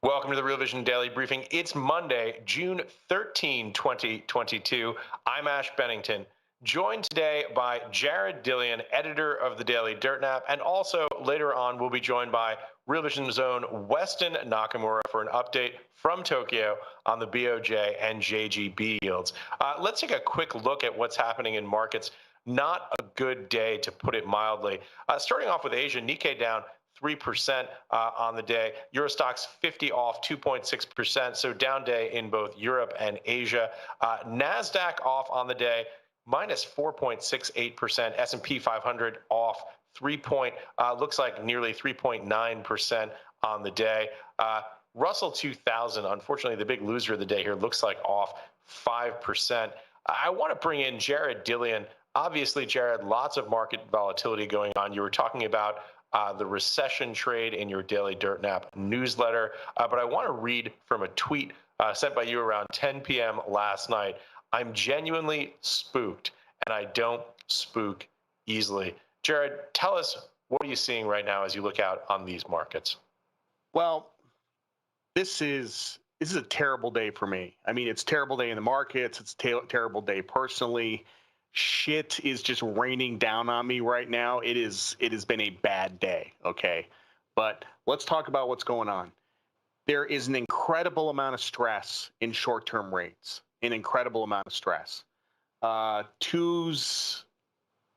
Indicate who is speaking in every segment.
Speaker 1: Welcome to the Real Vision Daily Briefing. It's Monday, June 13, 2022. I'm Ash Bennington, joined today by Jared Dillian, editor of the Daily Dirt Nap, and also later on we'll be joined by Real Vision's own Weston Nakamura for an update from Tokyo on the BOJ and JGB yields. Let's take a quick look at what's happening in markets. Not a good day, to put it mildly. Starting off with Asia, Nikkei down 3% on the day. Euro Stoxx 50 off 2.6%, so down day in both Europe and Asia. NASDAQ off on the day, minus 4.68%. S&P 500 off looks like nearly 3.9% on the day. Russell 2000, unfortunately, the big loser of the day here, looks like off 5%. I want to bring in Jared Dillian. Obviously, Jared, lots of market volatility going on. You were talking about the recession trade in your Daily Dirt Nap newsletter, but I want to read from a tweet sent by you around 10 p.m. last night. I'm genuinely spooked, and I don't spook easily. Jared, tell us, what are you seeing right now as you look out on these markets?
Speaker 2: Well, this is a terrible day for me. I mean, it's a terrible day in the markets. It's a terrible day personally. Shit is just raining down on me right now. It has been a bad day, okay? But let's talk about what's going on. There is an incredible amount of stress in short-term rates, an incredible amount of stress. I'm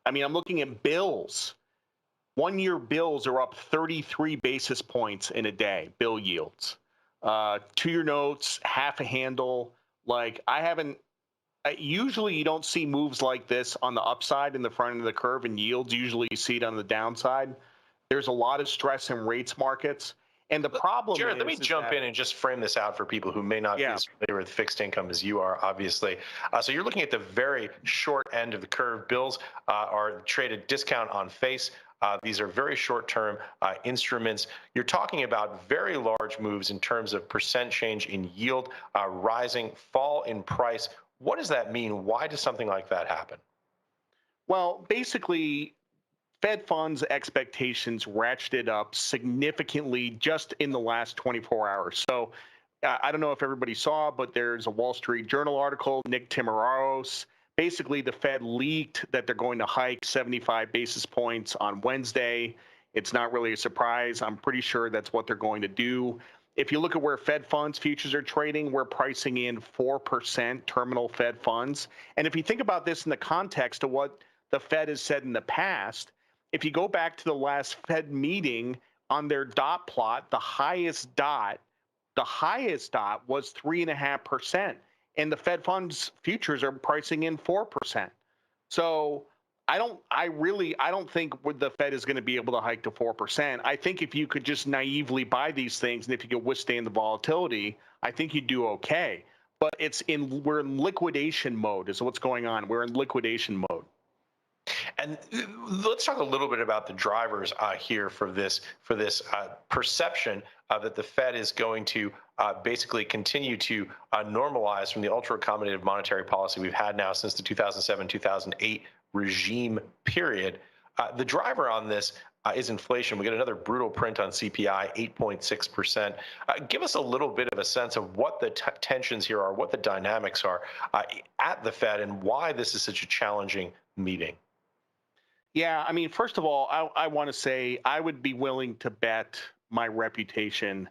Speaker 2: looking at bills. One-year bills are up 33 basis points in a day, bill yields. Two-year notes, half a handle. Usually you don't see moves like this on the upside in the front end of the curve and yields. Usually you see it on the downside. There's a lot of stress in rates markets. And the problem
Speaker 1: Jared, let me jump in and just frame this out for people who may not be as familiar with fixed income as you are, obviously. So you're looking at the very short end of the curve. Bills are traded discount on face. These are very short-term instruments. You're talking about very large moves in terms of percent change in yield, rising, fall in price. What does that mean? Why does something like that happen?
Speaker 2: Well, basically, Fed funds expectations ratcheted up significantly just in the last 24 hours. So I don't know if everybody saw, but there's a Wall Street Journal article, Nick Timiraos. Basically, the Fed leaked that they're going to hike 75 basis points on Wednesday. It's not really a surprise. I'm pretty sure that's what they're going to do. If you look at where Fed funds futures are trading, we're pricing in 4% terminal Fed funds. And if you think about this in the context of what the Fed has said in the past, if you go back to the last Fed meeting on their dot plot, the highest dot was 3.5%. And the Fed funds futures are pricing in 4%. So I don't think the Fed is going to be able to hike to 4%. I think if you could just naively buy these things and if you could withstand the volatility, I think you'd do okay. But we're in liquidation mode is what's going on. We're in liquidation mode.
Speaker 1: And let's talk a little bit about the drivers here for this perception that the Fed is going to basically continue to normalize from the ultra-accommodative monetary policy we've had now since the 2007-2008 regime period. The driver on this is inflation. We get another brutal print on CPI, 8.6%. Give us a little bit of a sense of what the tensions here are, what the dynamics are at the Fed, and why this is such a challenging meeting.
Speaker 2: Yeah, I mean, first of all, I want to say I would be willing to bet my reputation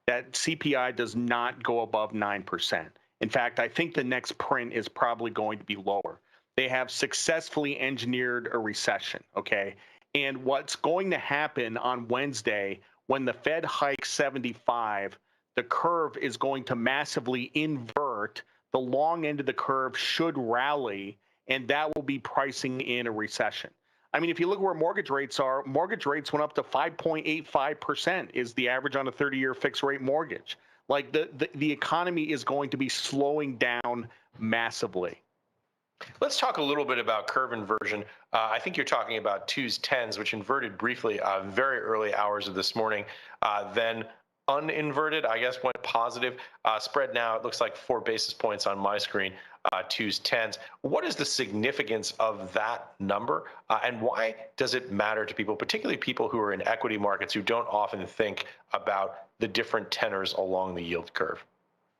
Speaker 2: that CPI does not go above 9%. In fact, I think the next print is probably going to be lower. They have successfully engineered a recession, okay? And what's going to happen on Wednesday when the Fed hikes 75, the curve is going to massively invert. The long end of the curve should rally, and that will be pricing in a recession. I mean, if you look where mortgage rates are, mortgage rates went up to 5.85% is the average on a 30-year fixed rate mortgage. Like the economy is going to be slowing down massively.
Speaker 1: Let's talk a little bit about curve inversion. I think you're talking about 2s, 10s, which inverted briefly very early hours of this morning, then uninverted, I guess, went positive. Spread now, it looks like 4 basis points on my screen, twos, tens. What is the significance of that number? And why does it matter to people, particularly people who are in equity markets who don't often think about the different tenors along the yield curve?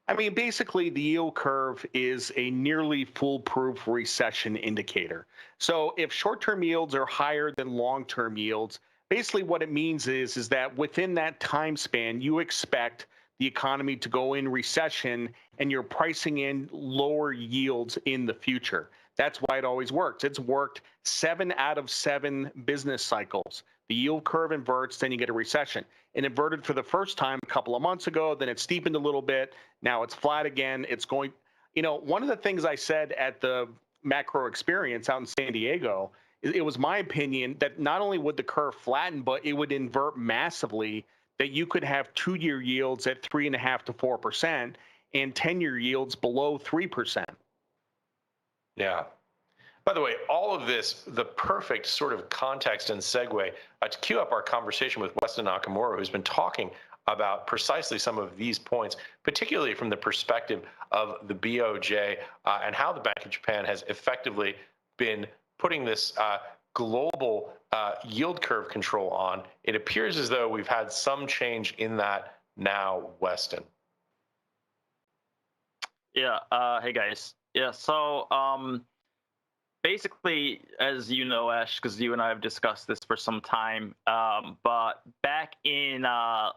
Speaker 2: I mean, basically, the yield curve is a nearly foolproof recession indicator. So if short-term yields are higher than long-term yields, basically what it means is that within that time span, you expect the economy to go in recession and you're pricing in lower yields in the future. That's why it always works. It's worked 7 out of 7 business cycles. The yield curve inverts, then you get a recession. It inverted for the first time a couple of months ago, then it steepened a little bit. Now it's flat again. It's going, one of the things I said at the macro experience out in San Diego, it was my opinion that not only would the curve flatten, but it would invert massively, that you could have 2-year yields at 3.5% to 4% and 10-year yields below 3%.
Speaker 1: Yeah. By the way, all of this, the perfect sort of context and segue to cue up our conversation with Weston Nakamura, who's been talking about precisely some of these points, particularly from the perspective of the BOJ and how the Bank of Japan has effectively been putting this global yield curve control on. It appears as though we've had some change in that now, Weston.
Speaker 3: Yeah. Hey, guys. Yeah. So basically, as you know, Ash, because you and I have discussed this for some time, but back in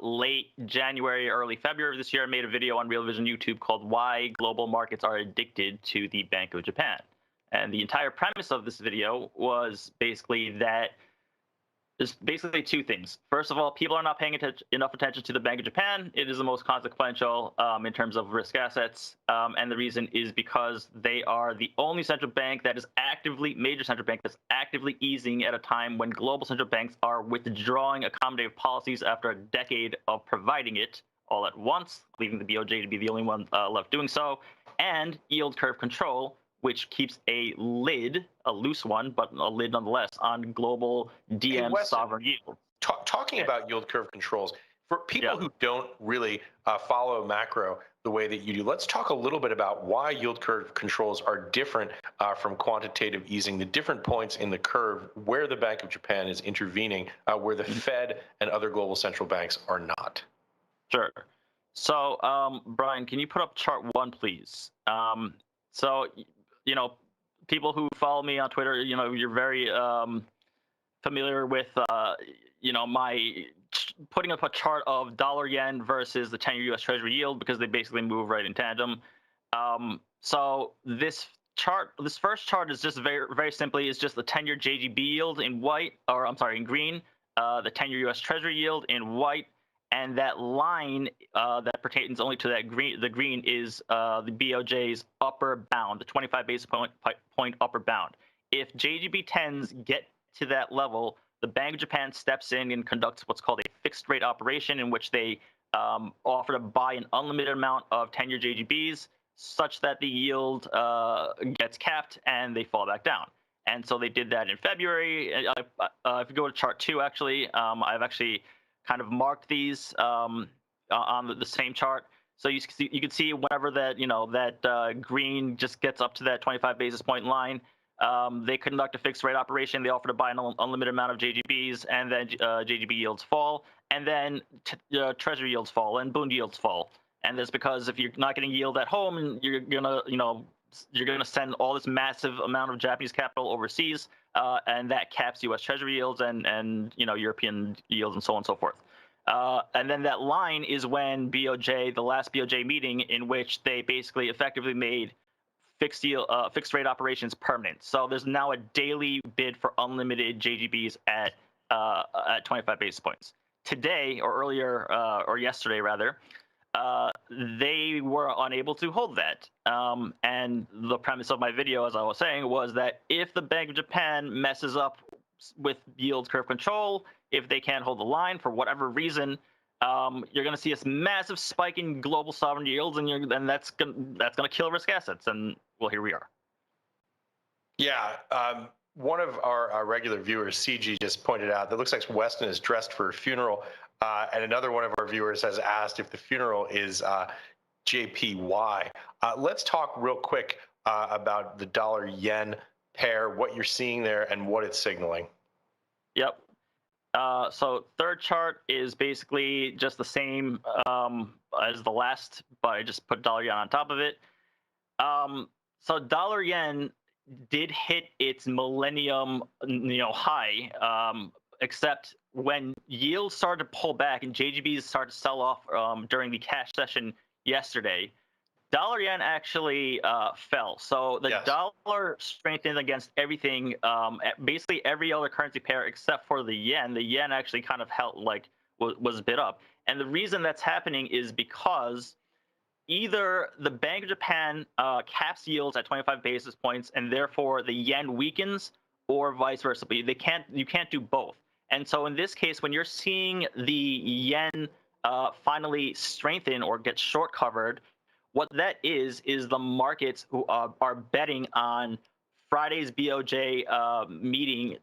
Speaker 3: late January, early February of this year, I made a video on Real Vision YouTube called "Why Global Markets Are Addicted to the Bank of Japan." And the entire premise of this video was basically that there's basically 2 things. First of all, people are not paying enough attention to the Bank of Japan. It is the most consequential in terms of risk assets. And the reason is because they are the only central bank that is major central bank that's actively easing at a time when global central banks are withdrawing accommodative policies after a decade of providing it all at once, leaving the BOJ to be the only one left doing so, and yield curve control, which keeps a lid, a loose one, but a lid nonetheless, on global DM sovereign yield.
Speaker 1: Talking about yield curve controls, for people who don't really follow macro the way that you do, let's talk a little bit about why yield curve controls are different from quantitative easing, the different points in the curve where the Bank of Japan is intervening, where the Fed and other global central banks are not.
Speaker 3: Sure. So, Brian, can you put up chart 1, please? So, people who follow me on Twitter, you're very familiar with, my putting up a chart of dollar yen versus the 10-year U.S. Treasury yield, because they basically move right in tandem. So this first chart is just very, very simply is just the 10-year JGB yield in white, or I'm sorry, in green, the 10-year U.S. Treasury yield in white, and that line that pertains only to that green, the green is the BOJ's upper bound, the 25 basis point upper bound. If JGB 10s get to that level, the Bank of Japan steps in and conducts what's called a fixed rate operation, in which they offer to buy an unlimited amount of 10-year JGBs such that the yield gets capped and they fall back down. And so they did that in February. If you go to chart 2, actually, I've actually kind of marked these on the same chart. So you can see whenever that that green just gets up to that 25 basis point line, they conduct a fixed rate operation. They offer to buy an unlimited amount of JGBs, and then JGB yields fall, and then Treasury yields fall, and bond yields fall. And that's because if you're not getting yield at home, you're gonna send all this massive amount of Japanese capital overseas, and that caps U.S. Treasury yields and European yields and so on and so forth. And then that line is when BOJ, the last BOJ meeting, in which they basically effectively made fixed rate operations permanent. So there's now a daily bid for unlimited JGBs at 25 basis points. Today, or earlier, or yesterday rather, they were unable to hold that. And the premise of my video, as I was saying, was that if the Bank of Japan messes up with yield curve control, if they can't hold the line for whatever reason, you're going to see this massive spike in global sovereign yields, and that's going to kill risk assets. And well, here we are.
Speaker 1: Yeah. One of our regular viewers, CG, just pointed out that looks like Weston is dressed for a funeral. And another one of our viewers has asked if the funeral is JPY. Let's talk real quick about the dollar yen pair, what you're seeing there, and what it's signaling.
Speaker 3: Yep. So third chart is basically just the same as the last, but I just put dollar yen on top of it. So dollar yen did hit its millennium, high, except when yields started to pull back and JGBs started to sell off during the cash session yesterday. Dollar yen actually fell. So the dollar strengthened against everything, basically every other currency pair except for the yen. The yen actually kind of held was bid up. And the reason that's happening is because either the Bank of Japan caps yields at 25 basis points and therefore the yen weakens, or vice versa. But you can't do both. And so in this case, when you're seeing the yen finally strengthen or get short covered, what that is the markets who are betting on Friday's BOJ meeting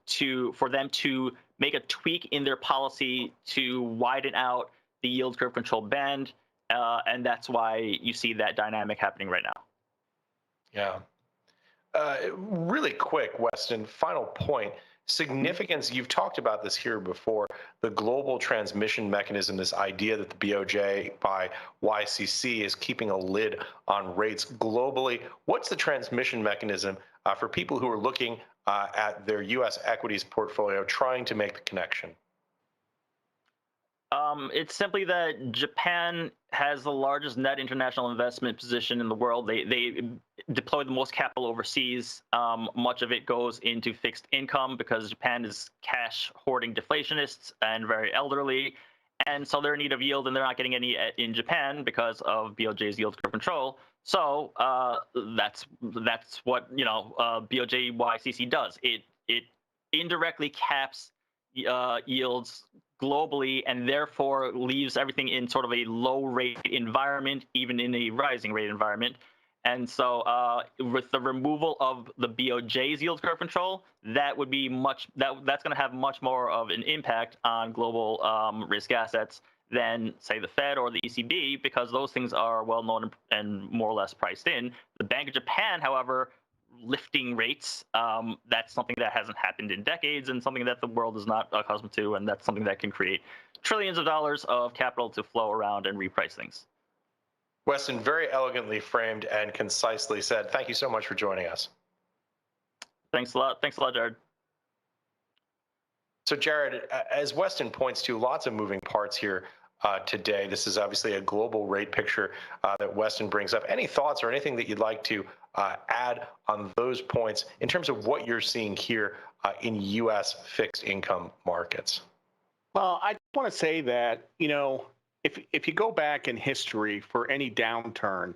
Speaker 3: for them to make a tweak in their policy to widen out the yield curve control band, and that's why you see that dynamic happening right now.
Speaker 1: Yeah. Really quick, Weston, final point. Significance, you've talked about this here before, the global transmission mechanism, this idea that the BOJ by YCC is keeping a lid on rates globally. What's the transmission mechanism for people who are looking at their U.S. equities portfolio trying to make the connection?
Speaker 3: It's simply that Japan has the largest net international investment position in the world. They deploy the most capital overseas. Much of it goes into fixed income because Japan is cash hoarding deflationists and very elderly. And so they're in need of yield, and they're not getting any in Japan because of BOJ's yield curve control. So that's what BOJ YCC does. It indirectly caps yields globally, and therefore leaves everything in sort of a low rate environment, even in a rising rate environment. And so with the removal of the BOJ's yield curve control, that would be that's going to have much more of an impact on global risk assets than, say, the Fed or the ECB, because those things are well known and more or less priced in. The Bank of Japan, however, lifting rates, that's something that hasn't happened in decades and something that the world is not accustomed to, and that's something that can create trillions of dollars of capital to flow around and reprice things.
Speaker 1: Weston, very elegantly framed and concisely said. Thank you so much for joining us.
Speaker 3: Thanks a lot. Thanks a lot, Jared.
Speaker 1: So, Jared, as Weston points to, lots of moving parts here today. This is obviously a global rate picture that Weston brings up. Any thoughts or anything that you'd like to add on those points in terms of what you're seeing here in U.S. fixed income markets?
Speaker 2: Well, I want to say that, if you go back in history for any downturn,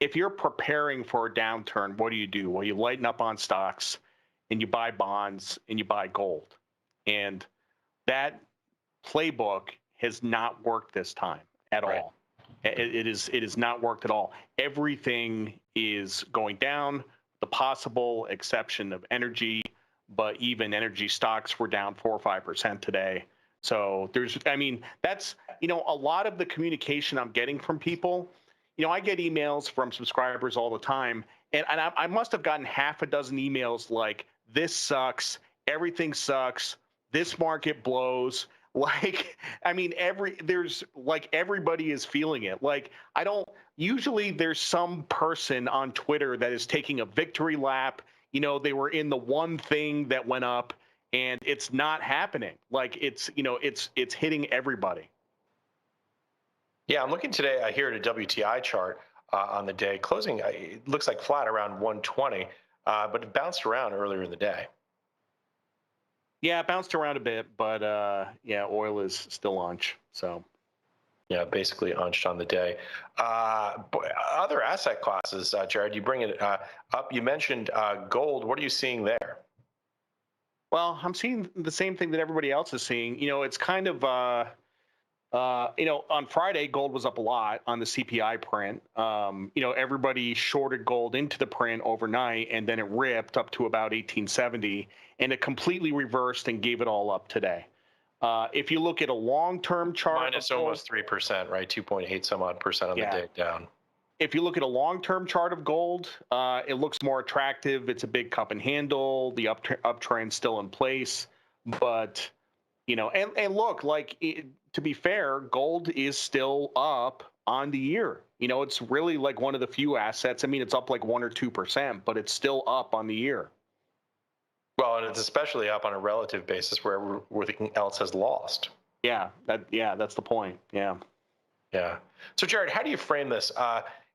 Speaker 2: if you're preparing for a downturn, what do? Well, you lighten up on stocks and you buy bonds and you buy gold. And that playbook has not worked this time at all. It is not worked at all. Everything is going down, the possible exception of energy, but even energy stocks were down 4 or 5% today. So that's, a lot of the communication I'm getting from people. I get emails from subscribers all the time, and I must have gotten half a dozen emails like, this sucks, everything sucks, this market blows. Everybody is feeling it. Usually there's some person on Twitter that is taking a victory lap. They were in the one thing that went up, and it's not happening. It's hitting everybody.
Speaker 1: Yeah, I'm looking today here at a WTI chart on the day. Closing, it looks like flat around 120, but it bounced around earlier in the day.
Speaker 2: Yeah, it bounced around a bit, but oil is still unch. So,
Speaker 1: yeah, basically unched on the day. Other asset classes, Jared, you bring it up. You mentioned gold. What are you seeing there?
Speaker 2: Well, I'm seeing the same thing that everybody else is seeing. It's kind of On Friday, gold was up a lot on the CPI print. Everybody shorted gold into the print overnight, and then it ripped up to about 1870, and it completely reversed and gave it all up today. If you look at a long-term chart,
Speaker 1: minus almost 3%, right? 2.8 some odd percent on the day down.
Speaker 2: If you look at a long-term chart of gold, it looks more attractive. It's a big cup and handle. The uptrend's still in place, but and look, to be fair, gold is still up on the year. It's really like one of the few assets. I mean, it's up like 1 or 2%, but it's still up on the year.
Speaker 1: Well, and it's especially up on a relative basis where everything else has lost.
Speaker 2: Yeah, that's the point. Yeah.
Speaker 1: So, Jared, how do you frame this?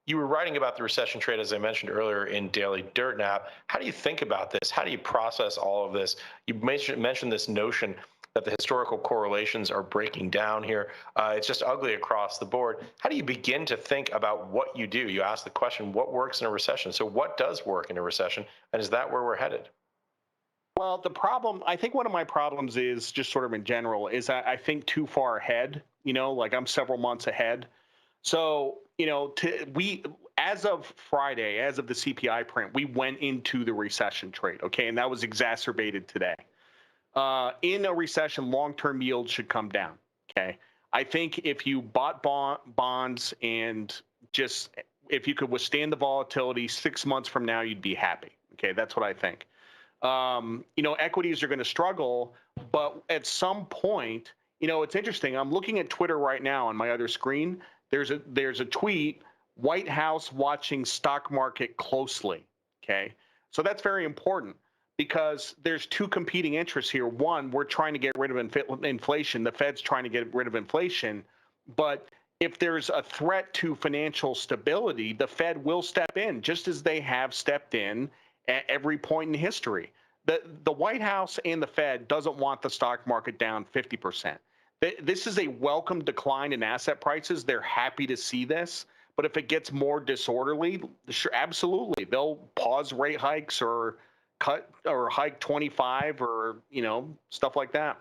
Speaker 1: You were writing about the recession trade, as I mentioned earlier, in Daily Dirt Nap. How do you think about this? How do you process all of this? You mentioned this notion that the historical correlations are breaking down here. It's just ugly across the board. How do you begin to think about what you do? You ask the question, what works in a recession? So what does work in a recession? And is that where we're headed?
Speaker 2: Well, I think one of my problems is just sort of in general, is I think too far ahead, like I'm several months ahead. So, as of Friday, as of the CPI print, we went into the recession trade, okay? And that was exacerbated today. In a recession, long-term yields should come down, okay? I think if you bought bonds and if you could withstand the volatility, 6 months from now, you'd be happy, okay? That's what I think. Equities are going to struggle, but at some point, it's interesting. I'm looking at Twitter right now on my other screen. There's a tweet, White House watching stock market closely, okay? So that's very important because there's two competing interests here. One, we're trying to get rid of inflation. The Fed's trying to get rid of inflation. But if there's a threat to financial stability, the Fed will step in, just as they have stepped in at every point in history. The White House and the Fed doesn't want the stock market down 50%. This is a welcome decline in asset prices. They're happy to see this. But if it gets more disorderly, sure, absolutely, they'll pause rate hikes or cut or hike 25 or, stuff like that.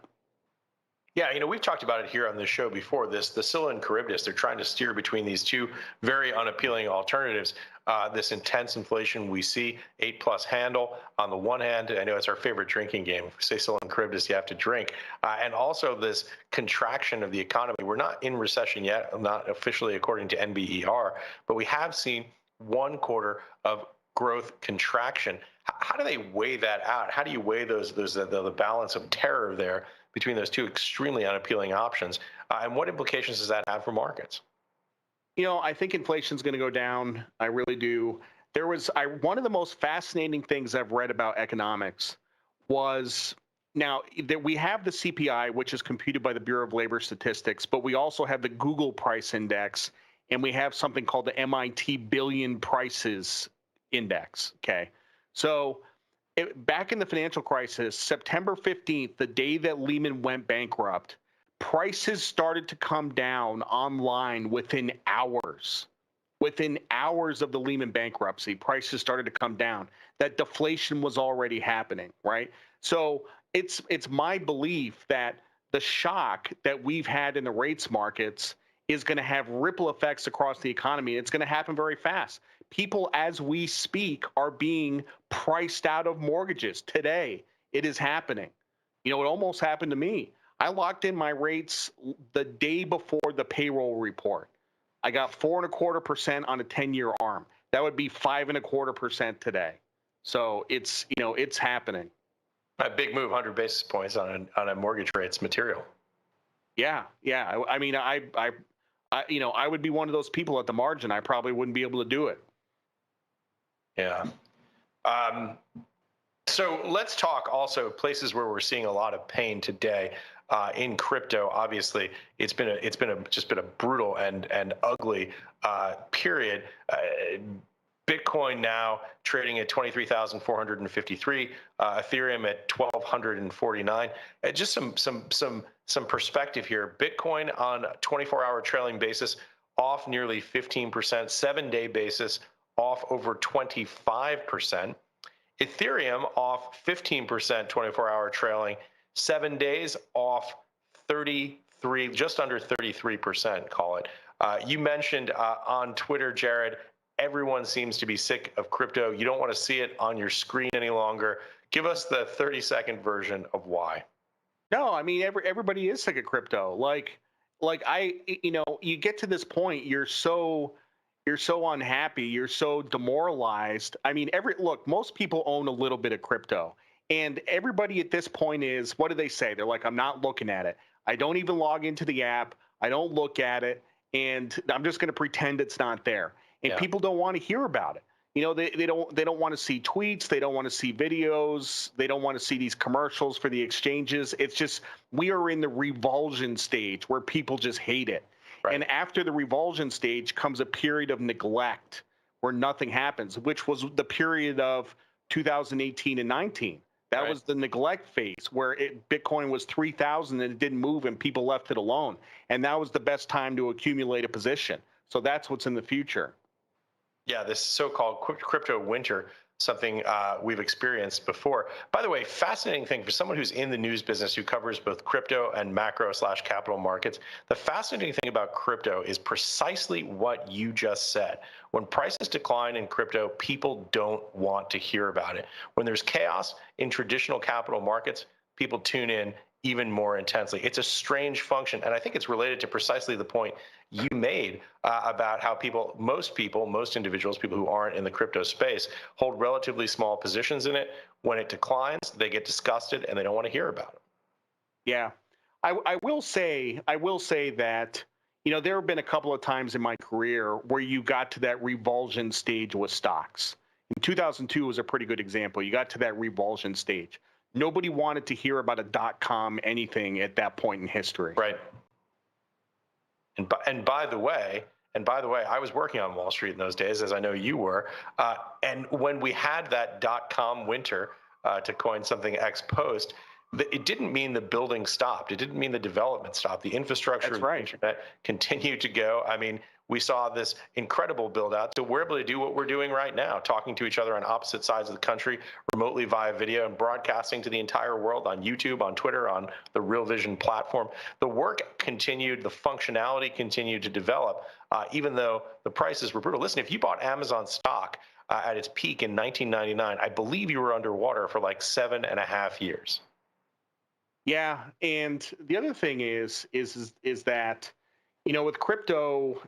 Speaker 1: Yeah, we've talked about it here on this show before. The Scylla and Charybdis, they're trying to steer between these two very unappealing alternatives. This intense inflation we see, 8+ handle on the one hand. I know it's our favorite drinking game. If we say Scylla and Charybdis, you have to drink. And also this contraction of the economy. We're not in recession yet, not officially according to NBER, but we have seen 1 quarter of growth contraction. How do they weigh that out? How do you weigh the balance of terror there between those two extremely unappealing options? And what implications does that have for markets?
Speaker 2: I think inflation's going to go down. I really do. One of the most fascinating things I've read about economics was now that we have the CPI, which is computed by the Bureau of Labor Statistics, but we also have the Google Price Index, and we have something called the MIT Billion Prices Index. Okay. So back in the financial crisis, September 15th, the day that Lehman went bankrupt, prices started to come down online within hours. Within hours of the Lehman bankruptcy, prices started to come down. That deflation was already happening, right? So it's my belief that the shock that we've had in the rates markets is going to have ripple effects across the economy. It's going to happen very fast. People, as we speak, are being priced out of mortgages today. It is happening. It almost happened to me. I locked in my rates the day before the payroll report. I got 4.25% on a 10-year ARM. That would be 5.25% today. So it's happening.
Speaker 1: A big move, 100 basis points on a mortgage rates material.
Speaker 2: Yeah. I mean, I would be one of those people at the margin. I probably wouldn't be able to do it.
Speaker 1: Yeah. So let's talk also places where we're seeing a lot of pain today in crypto. Obviously, it's been a brutal and ugly period. Bitcoin now trading at 23,453, Ethereum at 1,249. Just some perspective here. Bitcoin on a 24-hour trailing basis off nearly 15%, 7-day basis off over 25%. Ethereum off 15%, 24-hour trailing, 7 days off 33%. just under 33%, call it. You mentioned on Twitter, Jared, everyone seems to be sick of crypto. You don't want to see it on your screen any longer. Give us the 30-second version of why.
Speaker 2: No, I mean everybody is sick of crypto. Like you get to this point, you're so unhappy, you're so demoralized. I mean, most people own a little bit of crypto, and everybody at this point is, what do they say? They're like, I'm not looking at it. I don't even log into the app. I don't look at it, and I'm just going to pretend it's not there. And people don't want to hear about it. They don't want to see tweets. They don't want to see videos. They don't want to see these commercials for the exchanges. It's just, we are in the revulsion stage where people just hate it. Right. And after the revulsion stage comes a period of neglect where nothing happens, which was the period of 2018 and 19. That was the neglect phase where Bitcoin was 3,000 and it didn't move and people left it alone. And that was the best time to accumulate a position. So that's what's in the future.
Speaker 1: Yeah, this so-called crypto winter, something we've experienced before. By the way, fascinating thing for someone who's in the news business, who covers both crypto and macro/capital markets, the fascinating thing about crypto is precisely what you just said. When prices decline in crypto, people don't want to hear about it. When there's chaos in traditional capital markets, people tune in even more intensely. It's a strange function, and I think it's related to precisely the point you made about how most individuals, people who aren't in the crypto space, hold relatively small positions in it. When it declines, they get disgusted and they don't want to hear about it.
Speaker 2: Yeah, I will say that, there have been a couple of times in my career where you got to that revulsion stage with stocks. In 2002 was a pretty good example. You got to that revulsion stage. Nobody wanted to hear about a .com anything at that point in history.
Speaker 1: Right. And by the way, I was working on Wall Street in those days, as I know you were. And when we had that .com winter, to coin something ex post, it didn't mean the building stopped. It didn't mean the development stopped. The infrastructure of the internet continued to go. I mean, we saw this incredible build out. So we're able to do what we're doing right now, talking to each other on opposite sides of the country, remotely via video, and broadcasting to the entire world on YouTube, on Twitter, on the Real Vision platform. The work continued, the functionality continued to develop, even though the prices were brutal. Listen, if you bought Amazon stock at its peak in 1999, I believe you were underwater for like 7.5 years.
Speaker 2: Yeah, and the other thing is that, with crypto,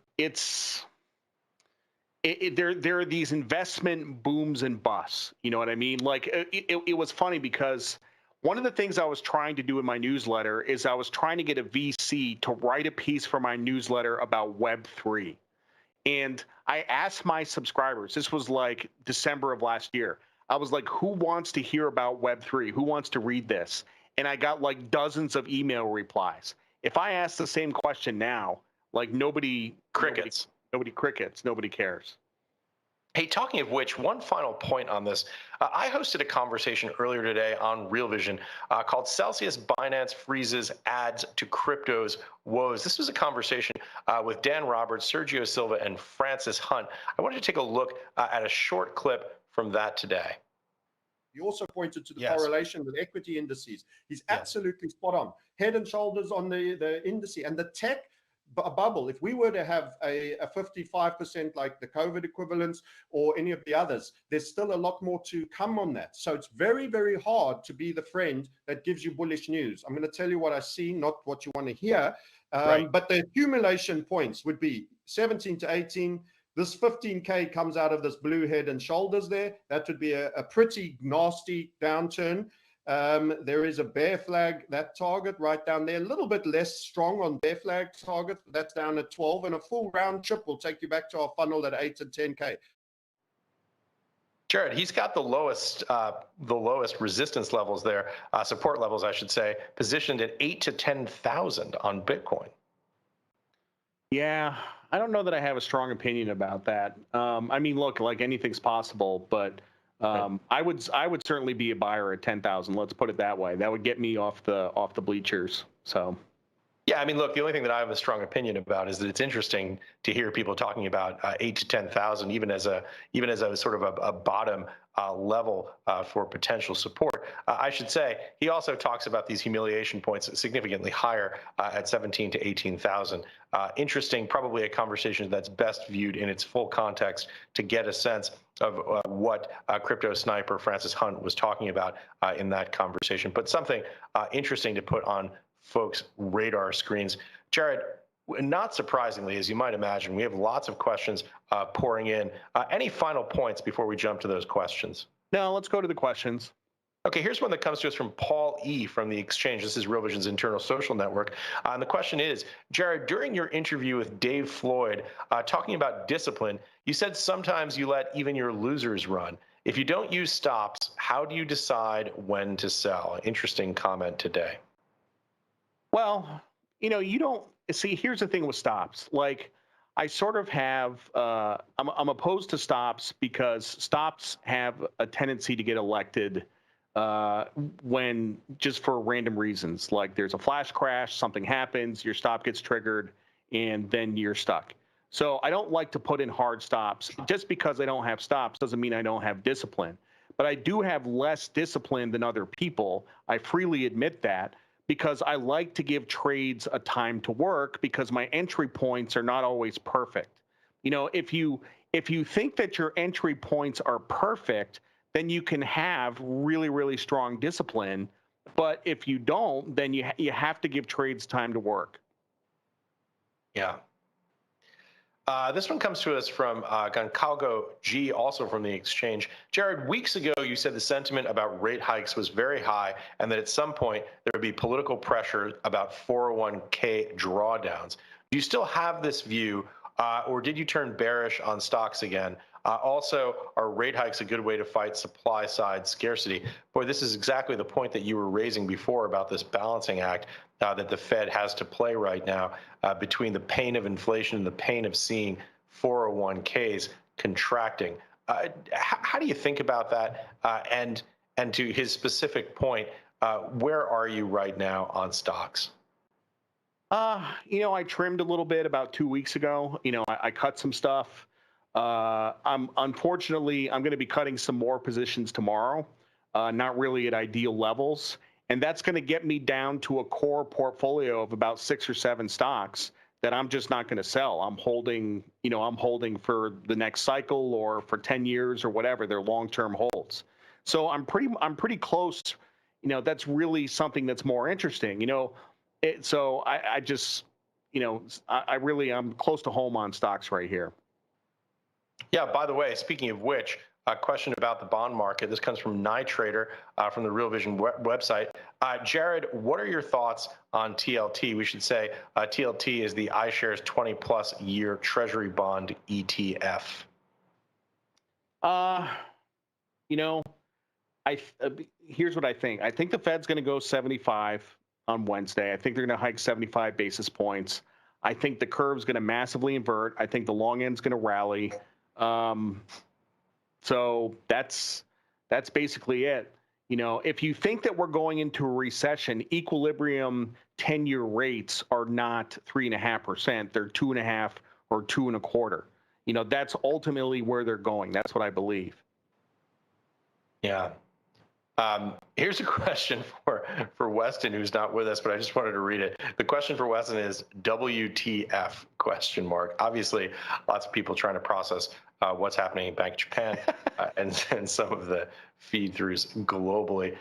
Speaker 2: there are these investment booms and busts. You know what I mean? Like it was funny because one of the things I was trying to do in my newsletter is I was trying to get a VC to write a piece for my newsletter about Web3. And I asked my subscribers, this was like December of last year, I was like, who wants to hear about Web3? Who wants to read this? And I got like dozens of email replies. If I ask the same question now, like nobody cares.
Speaker 1: Hey, talking of which, one final point on this. I hosted a conversation earlier today on Real Vision called Celsius Binance Freezes Ads to Crypto's Woes. This was a conversation with Dan Roberts, Sergio Silva, and Francis Hunt. I wanted to take a look at a short clip from that today.
Speaker 4: You also pointed to the correlation with equity indices. He's absolutely spot on. Head and shoulders on the indice and the tech bubble. If we were to have a 55% like the COVID equivalents or any of the others, there's still a lot more to come on that. So it's very, very hard to be the friend that gives you bullish news. I'm going to tell you what I see, not what you want to hear. But the accumulation points would be 17 to 18. This 15K comes out of this blue head and shoulders there. That would be a pretty nasty downturn. There is a bear flag, that target right down there, a little bit less strong on bear flag target. That's down at 12, and a full round trip will take you back to our funnel at 8 and 10K.
Speaker 1: Jared, he's got the lowest resistance levels there, support levels, I should say, positioned at 8 to 10,000 on Bitcoin.
Speaker 2: Yeah, I don't know that I have a strong opinion about that. I mean, look, like anything's possible, but I would certainly be a buyer at 10,000. Let's put it that way. That would get me off the bleachers. So,
Speaker 1: Yeah, I mean, look, the only thing that I have a strong opinion about is that it's interesting to hear people talking about 8 to 10,000, even as a sort of a bottom level for potential support. I should say he also talks about these humiliation points significantly higher at 17 to 18,000. Interesting, probably a conversation that's best viewed in its full context to get a sense of what crypto sniper Francis Hunt was talking about in that conversation. But something interesting to put on folks' radar screens. Jared, not surprisingly, as you might imagine, we have lots of questions pouring in. Any final points before we jump to those questions?
Speaker 2: No, let's go to the questions.
Speaker 1: Okay, here's one that comes to us from Paul E. from the Exchange. This is Real Vision's internal social network. And the question is, Jared, during your interview with Dave Floyd, talking about discipline, you said sometimes you let even your losers run. If you don't use stops, how do you decide when to sell? Interesting comment today.
Speaker 2: Well, you don't see. Here's the thing with stops. Like, I sort of have. I'm opposed to stops because stops have a tendency to get elected when just for random reasons. Like, there's a flash crash, something happens, your stop gets triggered, and then you're stuck. So I don't like to put in hard stops. Just because I don't have stops doesn't mean I don't have discipline. But I do have less discipline than other people. I freely admit that, because I like to give trades a time to work because my entry points are not always perfect. If you think that your entry points are perfect, then you can have really, really strong discipline. But if you don't, then you have to give trades time to work.
Speaker 1: Yeah. This one comes to us from Goncalvo G, also from the Exchange. Jared, weeks ago, you said the sentiment about rate hikes was very high and that at some point there would be political pressure about 401k drawdowns. Do you still have this view, or did you turn bearish on stocks again? Also, are rate hikes a good way to fight supply side scarcity? Boy, this is exactly the point that you were raising before about this balancing act that the Fed has to play right now between the pain of inflation and the pain of seeing 401ks contracting. How do you think about that? And to his specific point, where are you right now on stocks?
Speaker 2: I trimmed a little bit about 2 weeks ago. I cut some stuff. Unfortunately, I'm going to be cutting some more positions tomorrow, not really at ideal levels. And that's going to get me down to a core portfolio of about 6 or 7 stocks that I'm just not going to sell. I'm holding for the next cycle or for 10 years or whatever. They're long-term holds. So I'm pretty close. That's really something that's more interesting. So I just, I'm close to home on stocks right here.
Speaker 1: Yeah, by the way, speaking of which, a question about the bond market. This comes from NiTrader from the Real Vision website. Jared, what are your thoughts on TLT? We should say TLT is the iShares 20-plus year Treasury bond ETF.
Speaker 2: Here's what I think. I think the Fed's going to go 75 on Wednesday. I think they're going to hike 75 basis points. I think the curve's going to massively invert. I think the long end's going to rally. So that's basically it. If you think that we're going into a recession, equilibrium 10-year rates are not 3.5%. They're 2.5 or 2.25. That's ultimately where they're going. That's what I believe.
Speaker 1: Yeah. Here's a question for Weston, who's not with us, but I just wanted to read it. The question for Weston is WTF ? Obviously, lots of people trying to process what's happening in Bank of Japan and some of the feed-throughs globally.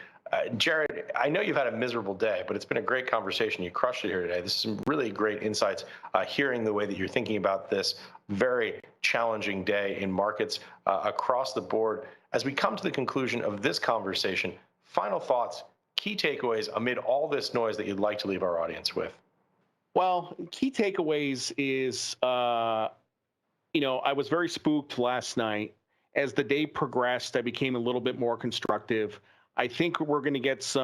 Speaker 1: Jared, I know you've had a miserable day, but it's been a great conversation. You crushed it here today. This is some really great insights, hearing the way that you're thinking about this very challenging day in markets across the board. As we come to the conclusion of this conversation, final thoughts, key takeaways amid all this noise that you'd like to leave our audience with.
Speaker 2: Well, key takeaways is, I was very spooked last night. As the day progressed, I became a little bit more constructive. I think we're going to get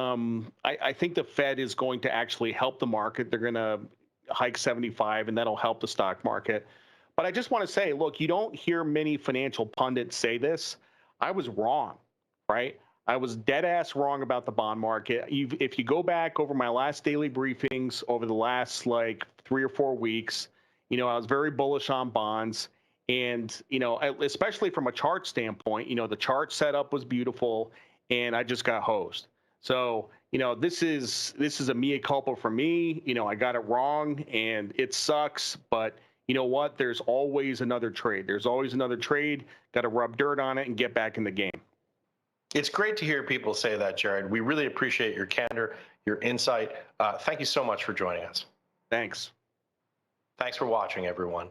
Speaker 2: I think the Fed is going to actually help the market. They're going to hike 75, and that'll help the stock market. But I just want to say, look, you don't hear many financial pundits say this. I was wrong, right? I was dead ass wrong about the bond market. If you go back over my last daily briefings over the last like 3 or 4 weeks, I was very bullish on bonds. And, especially from a chart standpoint, the chart setup was beautiful and I just got hosed. So, this is a mea culpa for me. I got it wrong and it sucks, but you know what? There's always another trade. There's always another trade. Got to rub dirt on it and get back in the game.
Speaker 1: It's great to hear people say that, Jared. We really appreciate your candor, your insight. Thank you so much for joining us.
Speaker 2: Thanks.
Speaker 1: Thanks for watching, everyone.